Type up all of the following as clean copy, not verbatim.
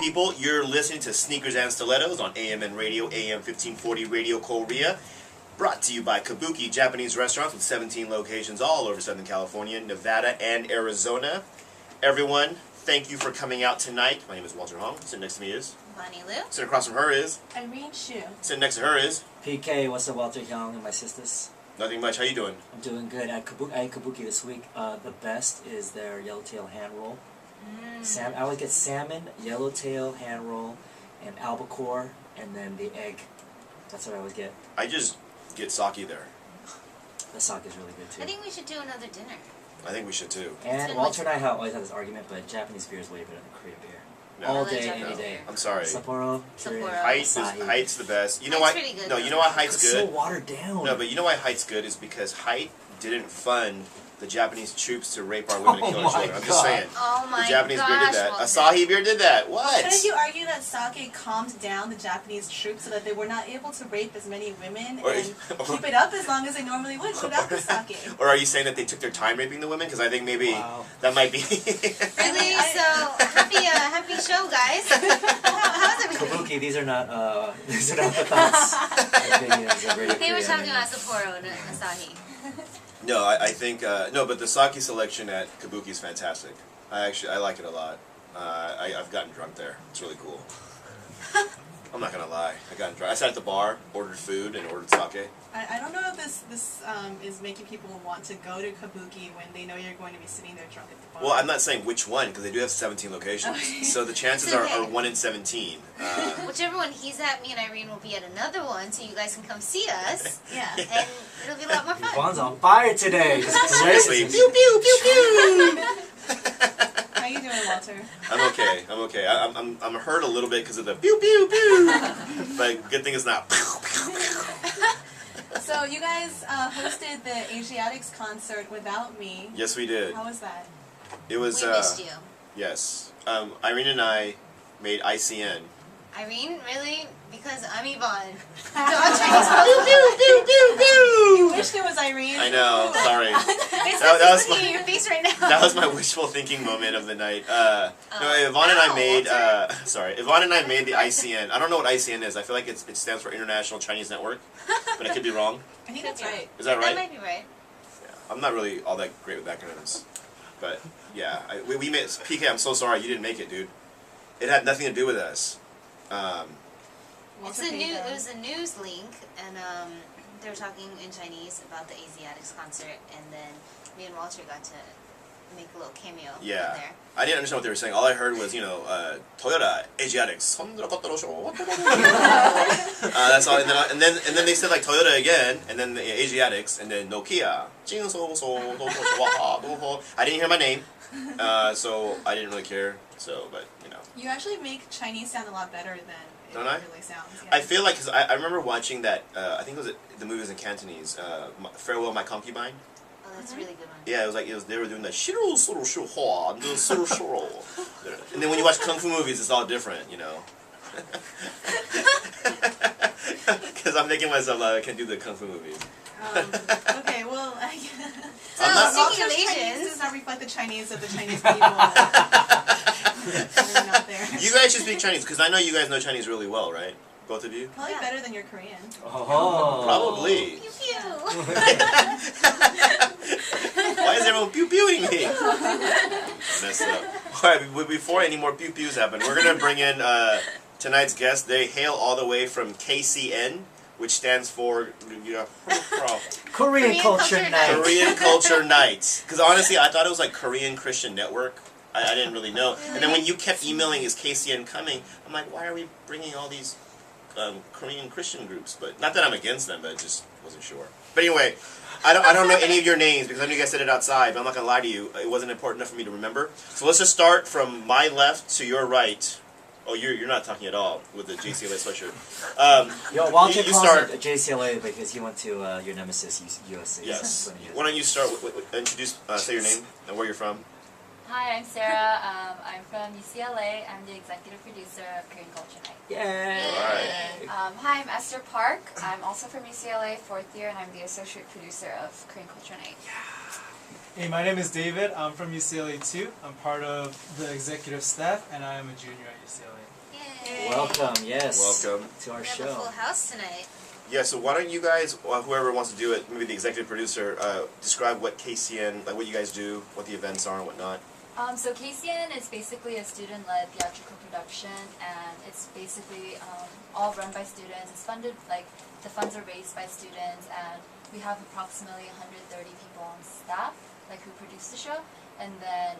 people? You're listening to Sneakers and Stilettos on AMN Radio, AM 1540 Radio Korea. Brought to you by Kabuki Japanese restaurants with 17 locations all over Southern California, Nevada, and Arizona. Everyone, thank you for coming out tonight. My name is Walter Hong. Sitting next to me is Bonnie Liu. Sitting across from her is Irene Shu. Sitting next to her is PK. What's up, Walter Young and my sisters? Nothing much. How you doing? I'm doing good. I ate Kabuki this week. The best is their yellowtail hand roll. I always get salmon, yellowtail hand roll, and albacore, and then the egg. That's what I always get. I just get sake there. The sake is really good too. I think we should do another dinner. I think we should too. And Walter and I always have this argument, but Japanese beer is way better than Korean beer. No. All I day, like any Japanese day. beer. I'm sorry. Sapporo. Height's the best. You know Height's why? pretty good, No, though. you know why Height's It's good? so watered down. No, but you know why Height's good is because Height didn't fund the Japanese troops to rape our women and kill our children. I'm just saying. Oh my The Japanese beer did that. Walter. Asahi beer did that. What? Couldn't you argue that sake calmed down the Japanese troops so that they were not able to rape as many women Or- and keep it up as long as they normally would without the sake? Or are you saying that they took their time raping the women? Because I think maybe that might be. Really? So happy show, guys. How's everything? Kabuki, these are not the thoughts. Opinions of Radio They were Korea. talking about Sapporo and Asahi. No, I think no, but the sake selection at Kabuki is fantastic. I like it a lot. I've gotten drunk there. It's really cool. I'm not gonna lie. I got drunk. I sat at the bar, ordered food, and ordered sake. I don't know if this is making people want to go to Kabuki when they know you're going to be sitting there drunk at the bar. Well, I'm not saying which one because they do have 17 locations, Okay. so the chances It's okay. are 1 in 17. Whichever one he's at, me and Irene will be at another one, so you guys can come see us, Yeah. and it'll be a lot more fun. Juan's on fire today. Seriously, pew pew pew pew. How you doing, Walter? I'm okay. I'm okay. I'm hurt a little bit because of the pew pew pew. But good thing it's not. So you guys hosted the Asiatics concert without me. Yes, we did. How was that? It was. We missed you. Yes. Irene and I made ICN. Irene, really? Because I'm Yvonne. Pew pew pew pew pew. You wished it was Irene. I know. Sorry. It's That was looking my- at your face right now. That was my wishful thinking moment of the night. No, Yvonne and I Ow, made. Walter. Sorry, Yvonne and I made the ICN. I don't know what ICN is. I feel like it stands for International Chinese Network, but I could be wrong. I think that's right. Is that That right? might be right. Yeah. I'm not really all that great with acronyms, but yeah, we made PK. I'm so sorry you didn't make it, dude. It had nothing to do with us. It's a new. It was a news link, and they were talking in Chinese about the Asiatics concert, and then me and Walter got to make a little cameo Yeah. in there. I didn't understand what they were saying. All I heard was, Toyota Asiatics. That's all. And then they said like Toyota again, and then the Asiatics, and then Nokia. I didn't hear my name, so I didn't really care. So, but you know. You actually make Chinese sound a lot better than it Don't I? really sounds. Yeah. I feel like, because I remember watching that, I think it was the movie was in Cantonese, Farewell My Concubine. Oh, that's a really good one. Yeah, they were doing that shiru suru shu hua, and suru shuru. And then when you watch kung fu movies, it's all different, you know. Because I'm thinking myself, like, I can't do the kung fu movies. Okay, well, So, I'm not- speaking of Chinese Asians, does not reflect the Chinese of the Chinese people. They're not there. You guys should speak Chinese, because I know you guys know Chinese really well, right? Both of you? Probably Yeah. better than your Korean. Oh. Probably. pew pew. Why is everyone pew-pewing me? Messed up. Alright, before any more pew-pews happen, we're going to bring in tonight's guest. They hail all the way from KCN, which stands for Korean Culture Night. Korean Culture Night. Because honestly, I thought it was like Korean Christian Network. I didn't really know. And then when you kept emailing, is KCN coming? I'm like, why are we bringing all these Korean Christian groups? But not that I'm against them, but I just wasn't sure. But anyway, I don't know any of your names because I know you guys said it outside. But I'm not gonna lie to you, it wasn't important enough for me to remember. So let's just start from my left to your right. Oh, you're not talking at all with the JCLA sweatshirt. Yo, Walter you calls start. it JCLA because he went to your nemesis USC. Yes. Why don't you start with introduce, say your name and where you're from. Hi, I'm Sarah. I'm from UCLA. I'm the executive producer of Korean Culture Night. Yay! Alright. Hi, I'm Esther Park. I'm also from UCLA, 4th year, and I'm the associate producer of Korean Culture Night. Hey, my name is David. I'm from UCLA too. I'm part of the executive staff, and I am a junior at UCLA. Yay. Welcome, yes. Welcome. To our We have show. a full house tonight. Yeah, so why don't you guys, whoever wants to do it, maybe the executive producer, describe what KCN, like what you guys do, what the events are and whatnot. So KCN is basically a student-led theatrical production, and it's basically all run by students. It's funded, like, the funds are raised by students, and we have approximately 130 people on staff, like, who produce the show. And then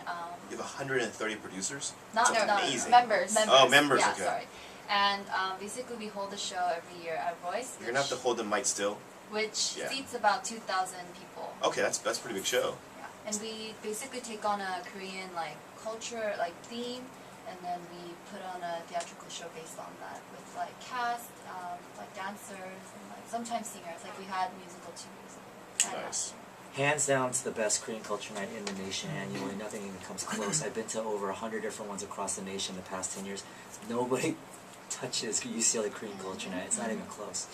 You have 130 producers? not That's no, amazing. members. Oh, members, Yeah, okay. sorry. And basically, we hold a show every year at Royce, You're gonna have to hold the mic still. which Yeah. seats about 2,000 people. Okay, that's a pretty big show. Yeah. And we basically take on a Korean like culture like theme, and then we put on a theatrical show based on that with like cast, like dancers, and like sometimes singers. Like we had musical tunes. And Nice. Hands down, it's the best Korean culture night in the nation annually. Nothing even comes close. I've been to over 100 different ones across the nation the past 10 years. Nobody touches UCLA Korean culture night. It's not even close.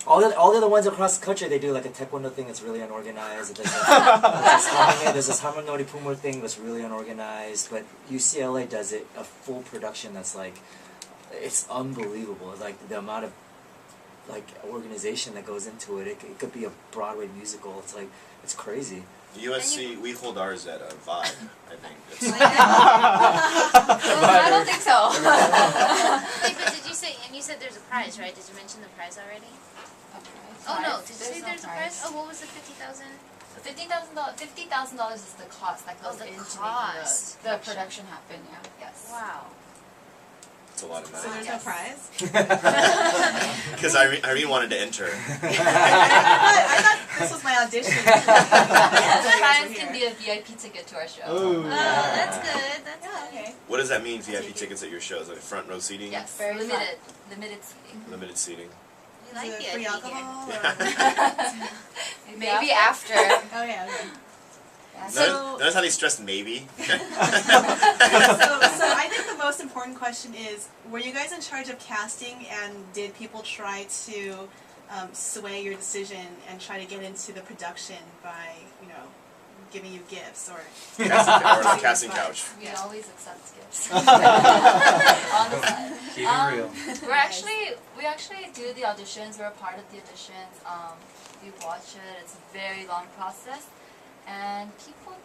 All the other ones across the country, they do like a taekwondo thing that's really unorganized. There's this Hamanori Pumur thing that's really unorganized. But UCLA does it, a full production that's like, it's unbelievable. Like the amount of like organization that goes into it. It could be a Broadway musical. It's like, it's crazy. USC, we hold ours at VID, I think. I don't think so. Wait, but did you say, and you said there's a prize, right? Did you mention the prize already? Oh no, did you say there's a prize? Oh, what was the 50,000? $50,000 is the cost that goes the into cost. making the production happen. Yeah. Yes. Wow. It's a lot of So money. there's no prize? Because Irene wanted to enter. I thought this was my audition. The prize can be a VIP ticket to our show. Ooh. Oh, that's good. That's Yeah, good. okay. What does that mean, VIP tickets at your shows? Like front row seating? Yes. Very Limited seating. Limited seating? We like Is the it free idea here. alcohol? Or? Maybe after. Oh yeah, okay. Yeah, So- Notice how they stressed maybe? So I think the most important question is, were you guys in charge of casting, and did people try to sway your decision and try to get into the production by, you know, giving you gifts or Casting couch. we always accept gifts. On the side. Keep it real. We actually do the auditions. We're a part of the auditions. We watch it. It's a very long process, and people.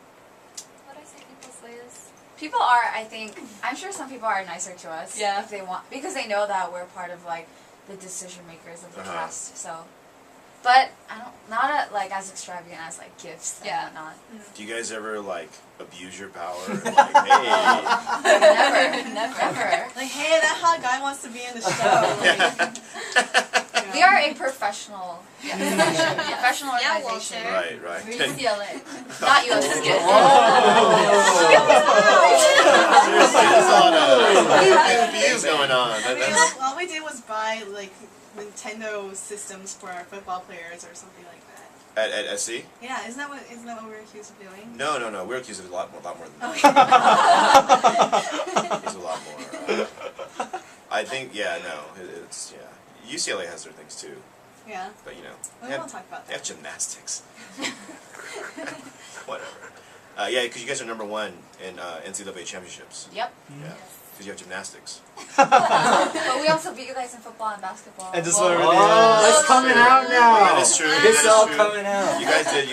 What do I say? People sway us. People are, I think, I'm sure some people are nicer to us Yeah. if they want, because they know that we're part of like the decision makers of the Uh-huh. cast. So, but I don't, not like as extravagant as like gifts Yeah. and whatnot. Do you guys ever like abuse your power? And, like, hey. Never. like, hey, that hot guy wants to be in the show. Like, you We know. are a professional, professional Yeah, organization. Walter. Right. We're UCLA. Not USC. Seriously, there's a lot of abuse going on. I mean, That's- all we did was buy like Nintendo systems for our football players or something like that. At SC? Yeah, isn't that what we're accused of doing? No. We're accused of a lot more than that. There's a lot more. I think, it's, UCLA has their things too, Yeah. but you know, We they won't have, talk about they have that. gymnastics. Whatever. Yeah, because you guys are #1 in NCAA championships. Yep. Yeah, because you have gymnastics. But we also beat you guys in football and basketball. And just Oh, what it's coming out now. That is true. That It's is all true. coming out. You guys did.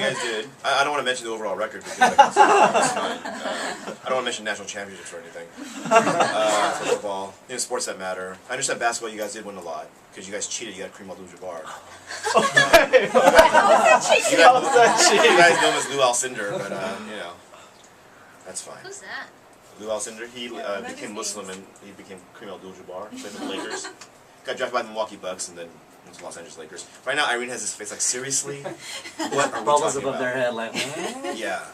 I don't want to mention the overall record because that's fine. I don't want to mention national championships or anything. For football, sports that matter. I understand basketball. You guys did win a lot because you guys cheated. You got Kareem Abdul-Jabbar. You guys know him as Lou Alcindor, but that's fine. Who's that? Lou Alcindor, he became Muslim and he became Kareem Abdul-Jabbar, played for the Lakers. Got drafted by the Milwaukee Bucks and then went to Los Angeles Lakers. Right now, Irene has this face like, seriously? What are we Bubbles talking above about? their head, like, hmm? Yeah.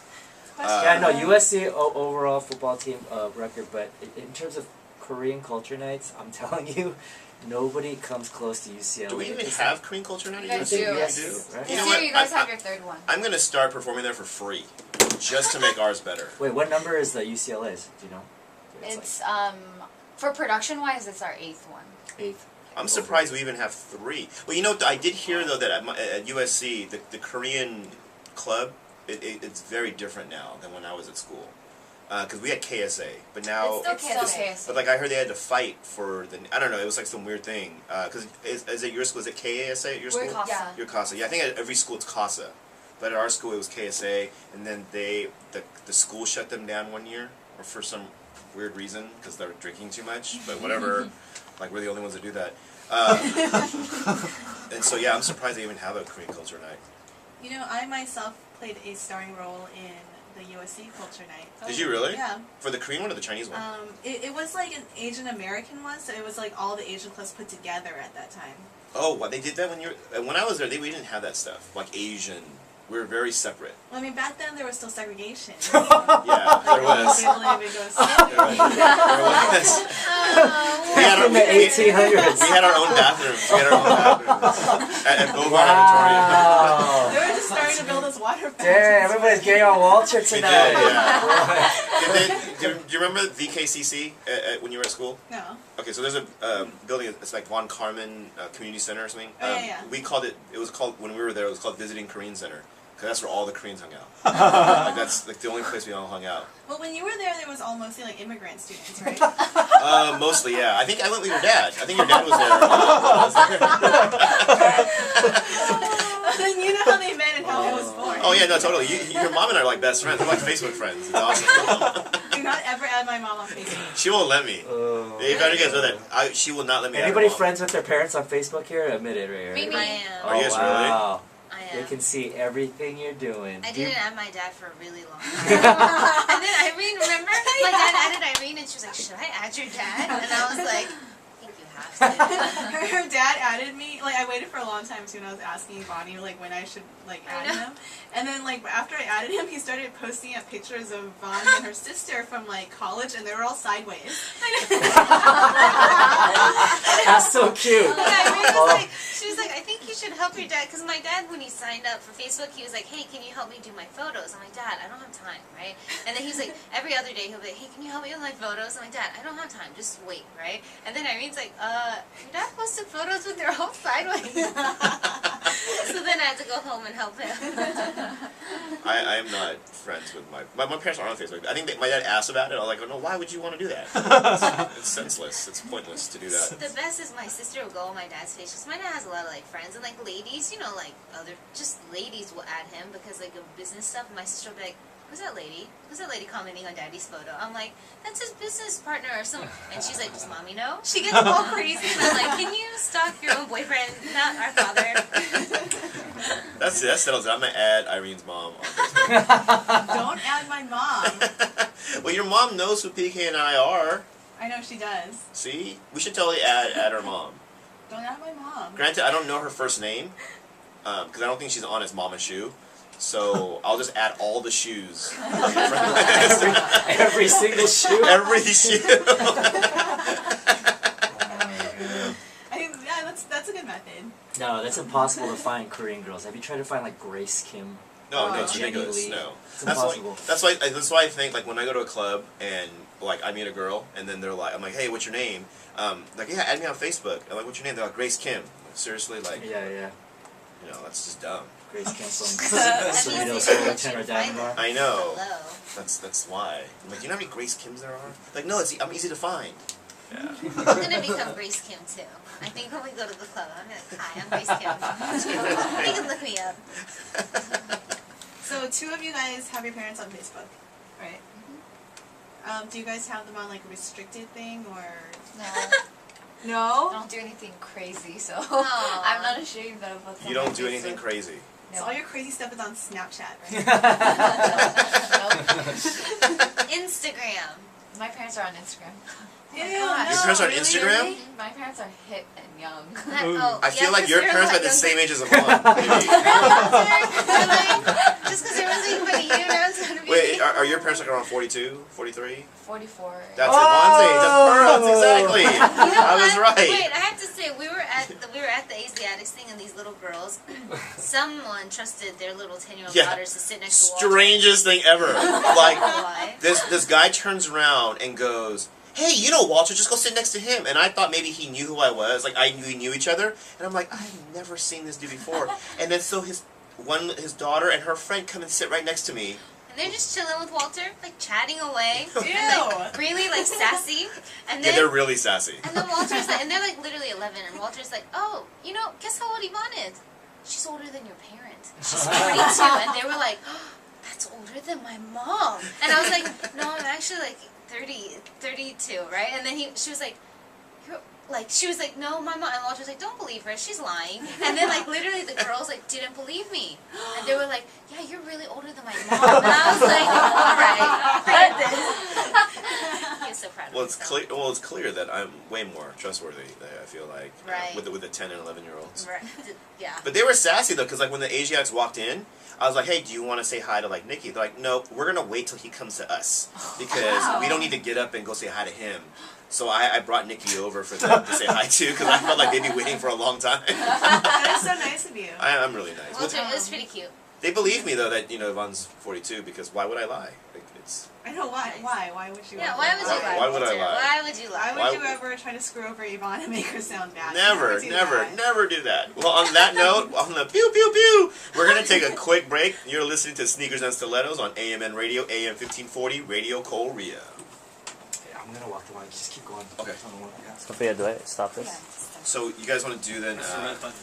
Yeah, no, USC overall football team record, but in terms of Korean culture nights, I'm telling you, nobody comes close to UCLA. Do we even It's have Korean culture now? You guys We do. do. Yes, You right? know This what? year you guys I- have your third one. I'm gonna start performing there for free, just to make ours better. Wait, what number is the UCLA's? Do you know? It's for production wise, it's our 8th one. like 8th. I'm surprised we even have 3. Well, you know, I did hear though that at USC, the Korean club it's very different now than when I was at school. Because we had KSA, but now. It's still KSA. But like I heard they had to fight for the. I don't know. It was like some weird thing. Because is it your school? Is it KSA at your school? We're CASA. Yeah. Your CASA. Yeah, I think at every school it's CASA, but at our school it was KSA, and then the school shut them down one year, or for some weird reason, because they were drinking too much. But whatever. Like we're the only ones that do that. And so yeah, I'm surprised they even have a Korean culture night. You know, I myself played a starring role in the USC Culture Night. Did you really? Yeah. For the Korean one or the Chinese one? It was like an Asian American one, so it was like all the Asian clubs put together at that time. Oh, what they did that when I was there? We didn't have that stuff like Asian. We were very separate. Well, I mean, back then there was still segregation. Yeah, there was. There was. There was. We had in the 1800s. We had our own bathrooms. We had our own bathrooms at both our Wow. They were just starting to build us water fountains. Dang, everybody's getting on Walter We tonight. did, yeah. Do you remember VKCC when you were at school? No. Okay, so there's a building. It's like Von Karman Community Center or something. Yeah. We called it. It was called when we were there. It was called Visiting Korean Center because that's where all the Koreans hung out. Like that's like the only place we all hung out. Well, when you were there was all mostly like immigrant students, right? Mostly, yeah. I think I went with your dad. I think your dad was there. Then you know how they met and how I was born. Oh yeah, no, totally. Your mom and I are like best friends. We're like Facebook friends. It's awesome. Do not ever add my mom on Facebook. She won't let me. If you guys know that, she will not let me. Anybody add her mom. friends with their parents on Facebook here? Admit it right here. Me. I am. Are you guys really? Wow. I They am. can see everything you're doing. I Do you- didn't add my dad for a really long time. And then Irene, remember? My dad added Irene and she was like, should I add your dad? And I was like, I think you have to. Her dad added me. Like I waited for a long time too, and I was asking Bonnie like when I should like add him. And then like after I added him, he started posting up pictures of Bonnie and her sister from like college, and they were all sideways. That's so cute. Yeah, Irene was like, she was like, I think you should help your dad. Because my dad, when he signed up for Facebook, he was like, hey, can you help me do my photos? I'm like, Dad, I don't have time, right? And then he's like, every other day he'll be like, hey, can you help me with my photos? I'm like, Dad, I don't have time. Just wait, right? And then Irene's like, your dad posted photos with their whole sideways. So then I had to go home and help him. I am not friends with my parents aren't on Facebook. I think my dad asked about it. I was like, oh, no, why would you want to do that? It's senseless. It's pointless to do that. The best is my sister will go on my dad's page because my dad has a lot of like friends and like ladies, you know, like other just ladies will add him because like of business stuff. My sister will be like, who's that lady? Who's that lady commenting on daddy's photo? I'm like, that's his business partner or something. And she's like, does mommy know? She gets all crazy and I'm like, can you stalk your own boyfriend, not our father? That settles it. I'm gonna add Irene's mom on Facebook. Don't add my mom. Well, your mom knows who PK and I are. I know she does. See, we should totally add her mom. Don't add my mom. Granted, I don't know her first name because I don't think she's on as Mama Shoe. So I'll just add all the shoes. Every single shoe. Every shoe. I think that's a good method. No, that's impossible to find Korean girls. Have you tried to find like Grace Kim? No, Oh, it's Jenny ridiculous. Lee. No, It's that's impossible. that's why I think like when I go to a club and like I meet a girl and then they're like, I'm like, hey, what's your name? Like, yeah, add me on Facebook. I'm like, what's your name? They're like, Grace Kim. Like, seriously, like, Yeah, yeah. you know, that's just dumb. Grace Kim from That means Cerritos they Fullerton should or find Davenport. them. I know. Hello. That's why. I'm like, do you know how many Grace Kims there are? Like, no, I'm easy to find. Yeah. I'm gonna become Grace Kim too. I think when we go to the club, I'm like, hi, I'm Grace Kim. You can look me up. So 2 of you guys have your parents on Facebook, right? Do you guys have them on like a restricted thing or No, no? I don't do anything crazy, so Aw. I'm not ashamed of what's on You don't my do anything Facebook. crazy. So all your crazy stuff is on Snapchat, right? Nope. Instagram. My parents are on Instagram. Ew, gosh. no, Your parents are on really? Instagram? My parents are hip and young. Oh, I feel yeah, like 'cause your they're parents a are the lot same younger. age as a mom. Maybe. They're like, just because they're listening to you now, it's gonna be. Wait, are your parents like around 42, 43? 44. That's Yvonne's age. That's exactly. You know I was what? right. Wait, I have to say, we were at the Asiatics thing, and these little girls, someone trusted their little 10-year-old Yeah. daughters to sit next to Walter. Strangest thing ever. Like, Why? this guy turns around and goes, hey, you know Walter, just go sit next to him. And I thought maybe he knew who I was. Like, we knew each other. And I'm like, I've never seen this dude before. And then so his daughter and her friend come and sit right next to me. And they're just chilling with Walter, like chatting away. Ew. And, like, really like sassy. And Yeah, then they're really sassy. and then Walter's like, and they're like literally 11, and Walter's like, oh, you know, guess how old Yvonne is? She's older than your parent. She's 42. And they were like, oh, that's older than my mom. And I was like, no, I'm actually like 32, right? And then she was like, you're like, she was like, no, my mom. And Walter was like, don't believe her, she's lying. And then like literally the girls like didn't believe me, and they were like, yeah, you're really older than my mom. And I was like, all right, he was so proud of Well, it's himself. clear. Well, it's clear that I'm way more trustworthy. I feel like Right. with the 10 and 11-year-olds. Right. Yeah. But they were sassy though, because like when the Asiatics walked in, I was like, "Hey, do you want to say hi to like Nikki?" They're like, "Nope, we're gonna wait till he comes to us because we don't need to get up and go say hi to him." So I brought Nikki over for them to say hi to because I felt like they'd be waiting for a long time. That is so nice of you. I'm really nice. Walter, Well, it was pretty cute. they believe me though that Yvonne's 42 because why would I lie? Like it's I know why. Why would you? Yeah, ever why would you lie? Why would I Walter? lie? Why would you Why lie? would Why you would- ever try to screw over Yvonne and make her sound bad? Never, do never, that. never do that. Well, on that note, on the pew pew pew, we're gonna take a quick break. You're listening to Sneakers and Stilettos on AMN Radio, AM 1540, Radio Korea. I'm gonna walk the line. Just keep going. Okay. I don't know what I asked. Sophia, do I stop this? Yeah. So you guys want to do then? Press the red button.